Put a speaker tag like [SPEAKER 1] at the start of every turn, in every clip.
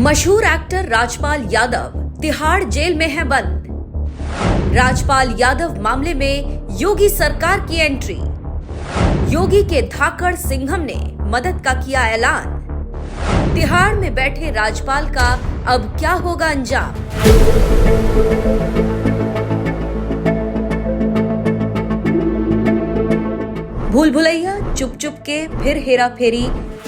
[SPEAKER 1] मशहूर actor Rajpal Yadav Tihar jail में है बंद। राजपाल यादव मामले में योगी सरकार की एंट्री। योगी के धाकड़ सिंघम ने मदद का किया ऐलान। तिहाड़ में बैठे राजपाल का अब क्या होगा अंजाम। भूल भुलैया, चुप चुप के, फिर हेरा फेरी,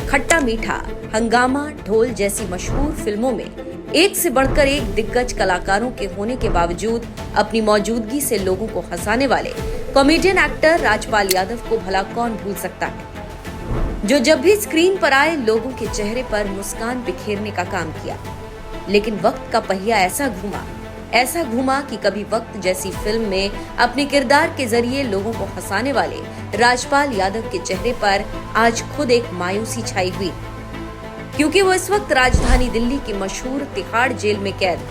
[SPEAKER 1] खट्टा मीठा, हंगामा, ढोल जैसी मशहूर फिल्मों में एक से बढ़कर एक दिग्गज कलाकारों के होने के बावजूद अपनी मौजूदगी से लोगों को हंसाने वाले कॉमेडियन एक्टर राजपाल यादव को भला कौन भूल सकता है, जो जब भी स्क्रीन पर आए लोगों के चेहरे पर मुस्कान बिखेरने का काम किया। लेकिन वक्त का पहिया ऐसा घूमा कि कभी वक्त जैसी फिल्म में अपने किरदार के जरिए लोगों को हंसाने वाले राजपाल यादव के चेहरे पर आज खुद एक मायूसी छाई हुई, क्योंकि वो इस वक्त राजधानी दिल्ली की मशहूर तिहाड़ जेल में कैद हैं।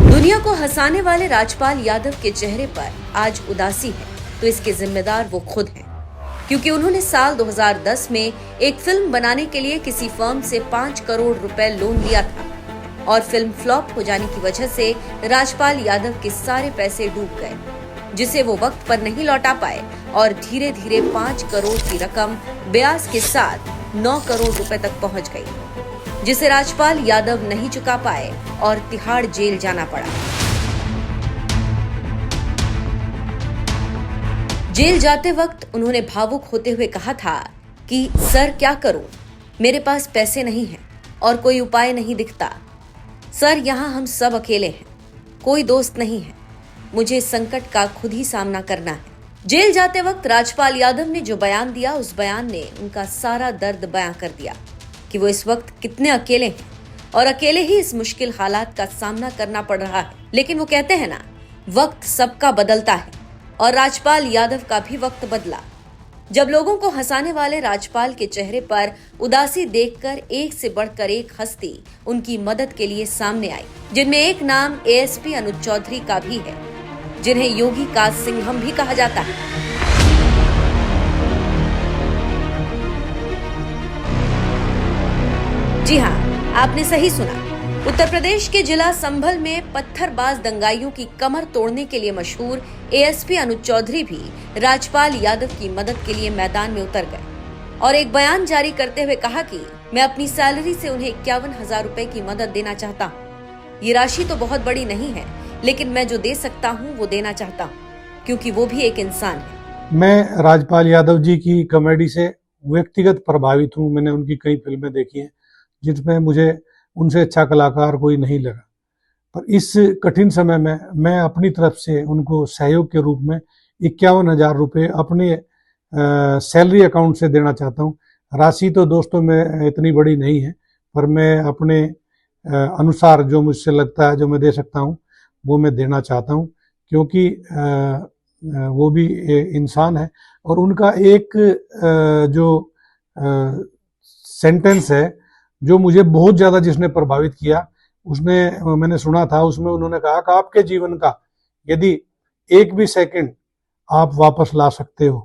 [SPEAKER 1] दुनिया को हंसाने वाले राजपाल यादव के चेहरे पर आज उदासी है, तो इसके जिम्मेदार वो खुद हैं, क्योंकि उन्होंने साल 2010 में एक फिल्म बनाने के लिए किसी फर्म से 5 करोड़ रुपए लोन लिया था और फिल्म फ्लॉप हो जाने की वजह से राजपाल यादव के सारे पैसे डूब गए, जिसे वो वक्त पर नहीं लौटा पाए और धीरे धीरे 5 करोड़ की रकम ब्याज के साथ 9 करोड़ रुपए तक पहुंच गई, जिसे राजपाल यादव नहीं चुका पाए और तिहाड़ जेल जाना पड़ा। जेल जाते वक्त उन्होंने भावुक होते हुए कहा था कि सर क्या करूं, मेरे पास पैसे नहीं हैं और कोई उपाय नहीं दिखता। सर यहाँ हम सब अकेले हैं, कोई दोस्त नहीं है, मुझे इस संकट का खुद ही सामना करना है। जेल जाते वक्त राजपाल यादव ने जो बयान दिया, उस बयान ने उनका सारा दर्द बयां कर दिया कि वो इस वक्त कितने अकेले हैं और अकेले ही इस मुश्किल हालात का सामना करना पड़ रहा है। लेकिन वो कहते हैं ना, वक्त सबका बदलता है और राजपाल यादव का भी वक्त बदला, जब लोगों को हंसाने वाले राजपाल के चेहरे पर उदासी देखकर एक से बढ़कर एक हस्ती उनकी मदद के लिए सामने आई, जिनमें एक नाम एएसपी अनुज चौधरी का भी है, जिन्हें योगी का सिंघम भी कहा जाता है। जी हाँ, आपने सही सुना। उत्तर प्रदेश के जिला संभल में पत्थरबाज दंगाइयों की कमर तोड़ने के लिए मशहूर एएसपी अनुज चौधरी भी राजपाल यादव की मदद के लिए मैदान में उतर गए और एक बयान जारी करते हुए कहा कि मैं अपनी सैलरी से उन्हें 51,000 रुपए की मदद देना चाहता हूँ। ये राशि तो बहुत बड़ी नहीं है, लेकिन मैं जो दे सकता हूँ वो देना चाहता हूँ, क्योंकि वो भी एक इंसान है।
[SPEAKER 2] मैं राजपाल यादव जी की कॉमेडी से व्यक्तिगत प्रभावित हूँ। मैंने उनकी कई फिल्में देखी हैं जिसमें मुझे उनसे अच्छा कलाकार कोई नहीं लगा, पर इस कठिन समय में मैं अपनी तरफ से उनको सहयोग के रूप में 51,000 रुपये अपने सैलरी अकाउंट से देना चाहता हूँ। राशि तो दोस्तों में इतनी बड़ी नहीं है, पर मैं अपने अनुसार जो मुझसे लगता है, जो मैं दे सकता हूँ, वो मैं देना चाहता हूँ, क्योंकि वो भी इंसान है। और उनका एक जो सेंटेंस है जो मुझे बहुत ज्यादा जिसने प्रभावित किया, उसने मैंने सुना था, उसमें उन्होंने कहा कि आपके जीवन का यदि एक भी सेकंड आप वापस ला सकते हो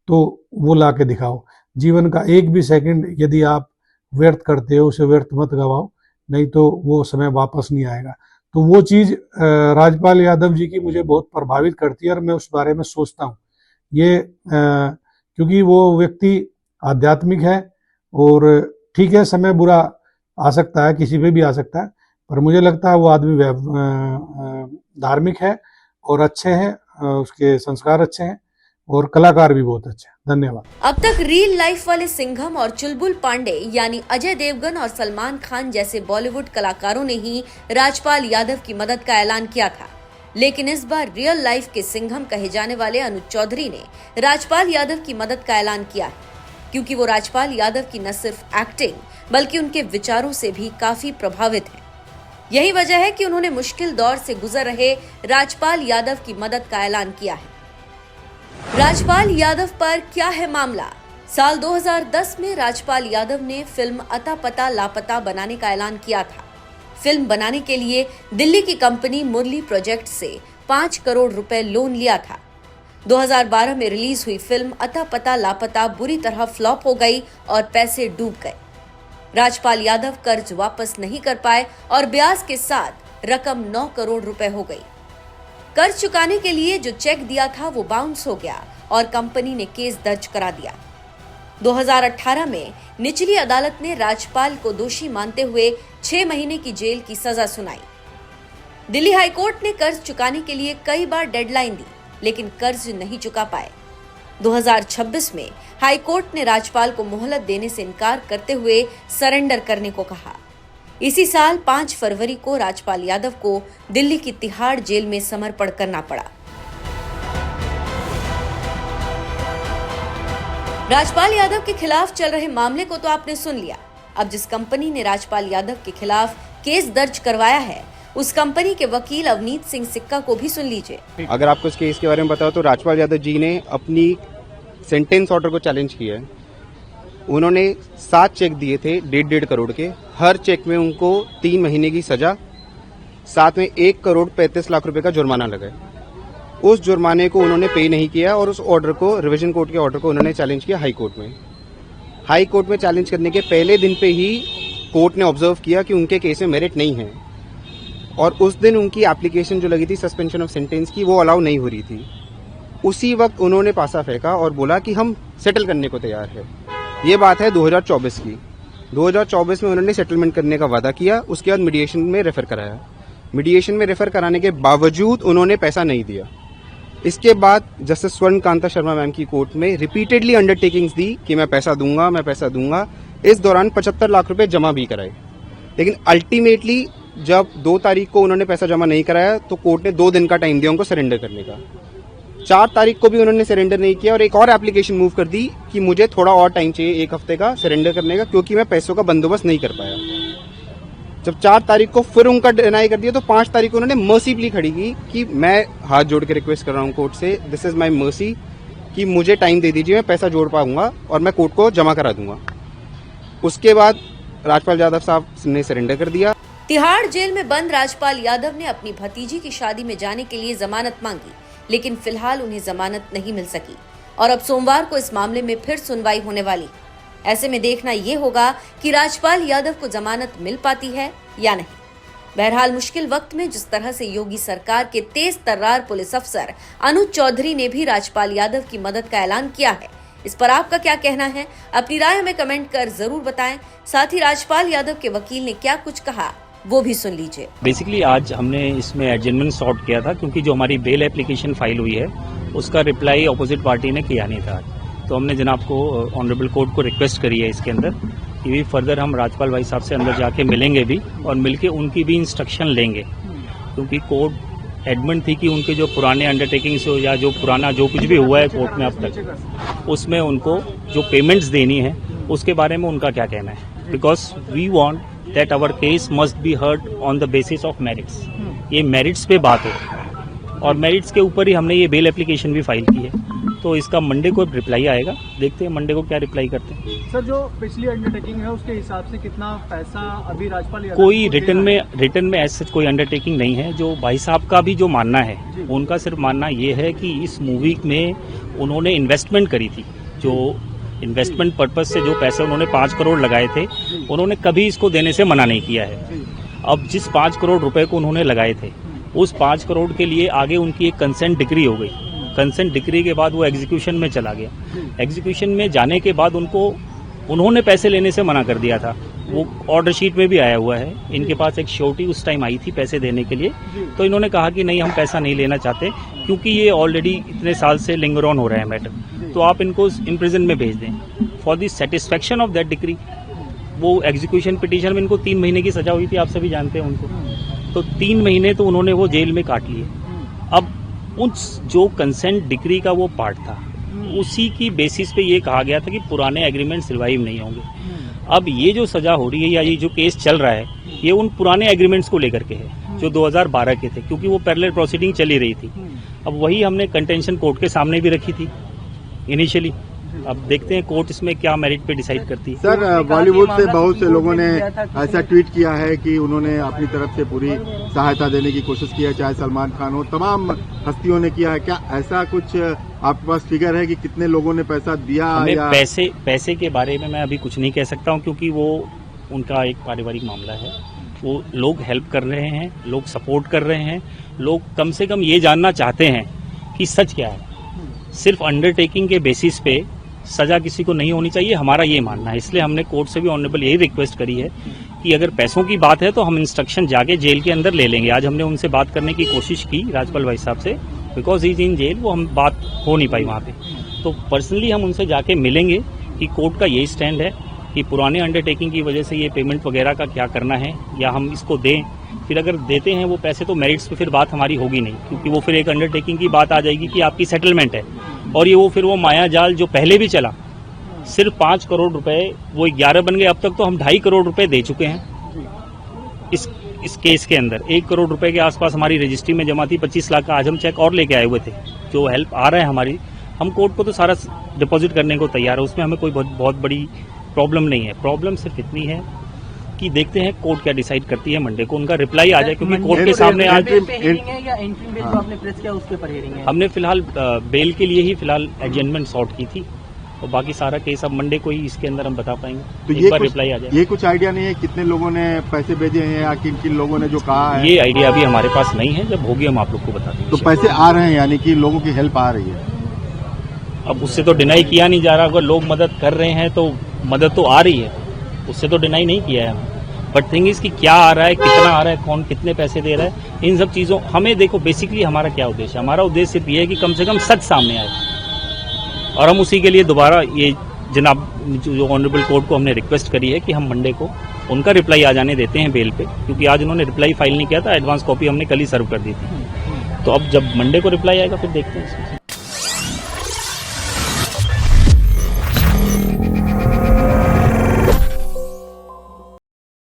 [SPEAKER 2] तो वो ला के दिखाओ। जीवन का एक भी सेकंड यदि आप व्यर्थ करते हो, उसे व्यर्थ मत गवाओ, नहीं तो वो समय वापस नहीं आएगा। तो वो चीज राजपाल यादव जी की मुझे बहुत प्रभावित करती है और मैं उस बारे में सोचता हूँ। ये क्योंकि वो व्यक्ति आध्यात्मिक है और ठीक है, समय बुरा आ सकता है, किसी पे भी आ सकता है, पर मुझे लगता है वो आदमी धार्मिक है और अच्छे हैं, उसके संस्कार अच्छे हैं और कलाकार भी बहुत अच्छे हैं। धन्यवाद।
[SPEAKER 1] अब तक रियल लाइफ वाले सिंघम और चुलबुल पांडे यानी अजय देवगन और सलमान खान जैसे बॉलीवुड कलाकारों ने ही राजपाल यादव की मदद का ऐलान किया था, लेकिन इस बार रियल लाइफ के सिंघम कहे जाने वाले अनुज चौधरी ने राजपाल यादव की मदद का ऐलान किया है, क्योंकि वो राजपाल यादव की न सिर्फ एक्टिंग बल्कि उनके विचारों से भी काफी प्रभावित हैं। यही वजह है कि उन्होंने मुश्किल दौर से गुजर रहे राजपाल यादव की मदद का ऐलान किया है। राजपाल यादव पर क्या है मामला? साल 2010 में राजपाल यादव ने फिल्म अता पता लापता बनाने का ऐलान किया था। फिल्म बनाने के लिए दिल्ली की कंपनी मुरली प्रोजेक्ट से 5 करोड़ रुपए लोन लिया था। 2012 में रिलीज हुई फिल्म अता पता लापता बुरी तरह फ्लॉप हो गई और पैसे डूब गए। राजपाल यादव कर्ज वापस नहीं कर पाए और ब्याज के साथ रकम 9 करोड़ रुपए हो गई। कर्ज चुकाने के लिए जो चेक दिया था वो बाउंस हो गया और कंपनी ने केस दर्ज करा दिया। 2018 में निचली अदालत ने राजपाल को दोषी मानते हुए 6 महीने की जेल की सजा सुनाई। दिल्ली हाईकोर्ट ने कर्ज चुकाने के लिए कई बार डेडलाइन दी, लेकिन कर्ज नहीं चुका पाए। 2026 में हाईकोर्ट ने राजपाल को मोहलत देने से इनकार करते हुए सरेंडर करने को कहा। इसी साल 5 फरवरी को राजपाल यादव को दिल्ली की तिहाड़ जेल में समर्पण करना पड़ा। राजपाल यादव के खिलाफ चल रहे मामले को तो आपने सुन लिया। अब जिस कंपनी ने राजपाल यादव के खिलाफ केस दर्ज करवाया है, उस कंपनी के वकील अवनीत सिंह सिक्का को भी सुन लीजिए।
[SPEAKER 3] अगर आपको इस केस के बारे में बताओ तो राजपाल यादव जी ने अपनी सेंटेंस ऑर्डर को चैलेंज किया है। उन्होंने 7 चेक दिए थे 1.5 करोड़ के। हर चेक में उनको 3 महीने की सजा, साथ में 1 करोड़ 35 लाख रुपए का जुर्माना लगा है। उस जुर्माने को उन्होंने पे नहीं किया और उस ऑर्डर को, रिवीजन कोर्ट के ऑर्डर को उन्होंने चैलेंज किया हाई कोर्ट में। हाई कोर्ट में चैलेंज करने के पहले दिन पे ही कोर्ट ने ऑब्जर्व किया कि उनके केस में मेरिट नहीं है और उस दिन उनकी एप्लीकेशन जो लगी थी सस्पेंशन ऑफ सेंटेंस की, वो अलाउ नहीं हो रही थी। उसी वक्त उन्होंने पासा फेंका और बोला कि हम सेटल करने को तैयार है। ये बात है 2024 की। 2024 में उन्होंने सेटलमेंट करने का वादा किया, उसके बाद मीडिएशन में रेफर कराया। मीडिएशन में रेफर कराने के बावजूद उन्होंने पैसा नहीं दिया। इसके बाद जस्टिस स्वर्ण कांता शर्मा मैम की कोर्ट में रिपीटेडली अंडरटेकिंग्स दी कि मैं पैसा दूंगा, मैं पैसा दूंगा। इस दौरान 75 लाख रुपए जमा भी कराए, लेकिन अल्टीमेटली जब 2 तारीख को उन्होंने पैसा जमा नहीं कराया तो कोर्ट ने 2 दिन का टाइम दिया उनको सरेंडर करने का। 4 तारीख को भी उन्होंने सरेंडर नहीं किया और एक और एप्लीकेशन मूव कर दी कि मुझे थोड़ा और टाइम चाहिए, 1 हफ्ते का सरेंडर करने का, क्योंकि मैं पैसों का बंदोबस्त नहीं कर पाया। जब 4 तारीख को फिर उनका डिनाई कर दिया तो 5 तारीख को उन्होंने मर्सी प्ली खड़ी की कि मैं हाथ जोड़ के रिक्वेस्ट कर रहा हूँ कोर्ट से, दिस इज माई मर्सी, कि मुझे टाइम दे दीजिए, मैं पैसा जोड़ पाऊंगा और मैं कोर्ट को जमा करा दूंगा। उसके बाद राजपाल यादव साहब ने सरेंडर कर दिया।
[SPEAKER 1] तिहाड़ जेल में बंद राजपाल यादव ने अपनी भतीजी की शादी में जाने के लिए जमानत मांगी, लेकिन फिलहाल उन्हें जमानत नहीं मिल सकी और अब सोमवार को इस मामले में फिर सुनवाई होने वाली। ऐसे में देखना ये होगा कि राजपाल यादव को जमानत मिल पाती है या नहीं। बहरहाल मुश्किल वक्त में जिस तरह से योगी सरकार के तेज तर्रार पुलिस अफसर अनुज चौधरी ने भी राजपाल यादव की मदद का ऐलान किया है, इस पर आपका क्या कहना है? अपनी राय हमें कमेंट कर जरूर बताएं। साथ ही राजपाल यादव के वकील ने क्या कुछ कहा वो भी सुन लीजिए।
[SPEAKER 4] बेसिकली आज हमने इसमें एडजमेंट सॉर्ट किया था क्योंकि जो हमारी बेल एप्लीकेशन फाइल हुई है उसका रिप्लाई अपोजिट पार्टी ने किया नहीं था। तो हमने जनाब को ऑनरेबल कोर्ट को रिक्वेस्ट करी है इसके अंदर कि फर्दर हम राजपाल भाई साहब से अंदर जाके मिलेंगे भी और मिलके उनकी भी इंस्ट्रक्शन लेंगे, क्योंकि कोर्ट एडमेंट थी कि उनके जो पुराने अंडरटेकिंग्स हो या जो पुराना जो कुछ भी हुआ है कोर्ट में अब तक, उसमें उनको जो पेमेंट्स देनी है उसके बारे में उनका क्या कहना है। Because we want that our case must be heard on the basis of merits. ये मेरिट्स पे बात है और मेरिट्स के ऊपर ही हमने ये बेल एप्लीकेशन भी फाइल की है। तो इसका मंडे को रिप्लाई आएगा, देखते हैं मंडे को क्या रिप्लाई करते हैं।
[SPEAKER 5] सर, जो पिछली अंडरटेकिंग है उसके हिसाब से कितना पैसा अभी राजपाल यादव
[SPEAKER 4] कोई रिटर्न में ऐसे कोई अंडरटेकिंग नहीं है। जो भाई साहब का भी जो मानना है, उनका सिर्फ मानना ये है कि इस मूवी में उन्होंने इन्वेस्टमेंट करी थी, जो इन्वेस्टमेंट पर्पज से जो पैसे उन्होंने 5 करोड़ लगाए थे, उन्होंने कभी इसको देने से मना नहीं किया है। अब जिस 5 करोड़ रुपए को उन्होंने लगाए थे, उस 5 करोड़ के लिए आगे उनकी एक कंसेंट डिक्री हो गई। कंसेंट डिक्री के बाद वो एग्जीक्यूशन में चला गया। एग्जीक्यूशन में जाने के बाद उन्होंने पैसे लेने से मना कर दिया था। वो ऑर्डर शीट में भी आया हुआ है। इनके पास एक श्योरिटी उस टाइम आई थी पैसे देने के लिए, तो इन्होंने कहा कि नहीं, हम पैसा नहीं लेना चाहते क्योंकि ये ऑलरेडी इतने साल से लिंगर ऑन हो रहा है मैटर, तो आप इनको इन प्रिजन में भेज दें for the satisfaction of that decree. वो एग्जीक्यूशन पिटीशन में इनको 3 महीने की सजा हुई थी, आप सभी जानते हैं उनको। तो 3 महीने तो उन्होंने वो जेल में काट लिए। अब उस जो कंसेंट डिक्री का वो पार्ट था, उसी की बेसिस पे ये कहा गया था कि पुराने एग्रीमेंट्स रिवाइव नहीं होंगे। अब ये जो सजा हो रही है या ये जो केस चल रहा है, ये उन पुराने एग्रीमेंट्स को लेकर के है जो 2012 के थे, क्योंकि वो पैरेलल प्रोसीडिंग चली रही थी। अब वही हमने कंटेंशन कोर्ट के सामने भी रखी थी इनिशियली, अब देखते हैं कोर्ट इसमें क्या मेरिट पे डिसाइड करती है।
[SPEAKER 6] सर, बॉलीवुड से बहुत से लोगों ने ऐसा ट्वीट किया है कि उन्होंने अपनी तरफ से पूरी सहायता देने की कोशिश की है, चाहे सलमान खान हो, तमाम हस्तियों ने किया है। क्या ऐसा कुछ आपके पास फिगर है कि कितने लोगों ने पैसा दिया?
[SPEAKER 4] हमें
[SPEAKER 6] या
[SPEAKER 4] पैसे के बारे में मैं अभी कुछ नहीं कह सकता हूं, क्योंकि वो उनका एक पारिवारिक मामला है। वो लोग हेल्प कर रहे हैं, लोग सपोर्ट कर रहे हैं, लोग कम से कम ये जानना चाहते हैं कि सच क्या है। सिर्फ अंडरटेकिंग के बेसिस पे सजा किसी को नहीं होनी चाहिए, हमारा ये मानना है। इसलिए हमने कोर्ट से भी ऑनरेबल यही रिक्वेस्ट करी है कि अगर पैसों की बात है तो हम इंस्ट्रक्शन जाके जेल के अंदर ले लेंगे। आज हमने उनसे बात करने की कोशिश की राजपाल भाई साहब से, because he is in jail, वो हम बात हो नहीं पाई वहाँ पे। तो पर्सनली हम उनसे जाके मिलेंगे कि कोर्ट का यही स्टैंड है कि पुराने अंडरटेकिंग की वजह से ये पेमेंट वगैरह का क्या करना है, या हम इसको दें। फिर अगर देते हैं वो पैसे तो मेरिट्स पे फिर बात हमारी होगी नहीं, क्योंकि वो फिर एक अंडरटेकिंग की बात आ जाएगी कि आपकी सेटलमेंट है। और ये वो फिर वो माया जाल जो पहले भी चला, सिर्फ 5 करोड़ रुपए वो 11 बन गए। अब तक तो हम 2.5 करोड़ रुपए दे चुके हैं इस केस के अंदर। 1 करोड़ रुपए के आसपास हमारी रजिस्ट्री में जमा थी। 25 लाख का आज हम चेक और लेके आए हुए थे। जो हेल्प आ रहा है हमारी, हम कोर्ट को तो सारा डिपॉजिट करने को तैयार है, उसमें हमें कोई बहुत बड़ी प्रॉब्लम नहीं है। प्रॉब्लम सिर्फ इतनी है कि देखते हैं कोर्ट क्या डिसाइड करती है। मंडे को उनका रिप्लाई आ जाए, क्योंकि कोर्ट के सामने आज हमने फिलहाल बेल के लिए ही फिलहाल एडजमेंट सॉर्ट की थी, और बाकी सारा केस अब मंडे को ही इसके अंदर हम बता पाएंगे।
[SPEAKER 6] तो
[SPEAKER 4] एक बार रिप्लाई आ जाए।
[SPEAKER 6] ये कुछ आइडिया नहीं है कितने लोगों ने पैसे भेजे हैं या किन किन लोगों ने जो कहा है?
[SPEAKER 4] ये आइडिया अभी हमारे पास नहीं है, जब होगी हम आप लोग को बता देंगे।
[SPEAKER 6] तो पैसे आ रहे हैं, यानी कि लोगों की हेल्प आ रही है।
[SPEAKER 4] अब उससे तो डिनाई किया नहीं जा रहा। अगर लोग मदद कर रहे हैं तो मदद तो आ रही है, उससे तो डिनाई नहीं किया है हमने। बट थिंग इज कि क्या आ रहा है, कितना आ रहा है, कौन कितने पैसे दे रहा है, इन सब चीज़ों हमें देखो। बेसिकली हमारा क्या उद्देश्य है? हमारा उद्देश्य सिर्फ ये है कि कम से कम सच सामने आए, और हम उसी के लिए दोबारा ये जनाब जो ऑनरेबल कोर्ट को हमने रिक्वेस्ट करी है कि हम मंडे को उनका रिप्लाई आ जाने देते हैं बेल पे, क्योंकि आज उन्होंने रिप्लाई फाइल नहीं किया था। एडवांस कॉपी हमने कल ही सर्व कर दी थी। तो अब जब मंडे को रिप्लाई आएगा फिर देखते हैं।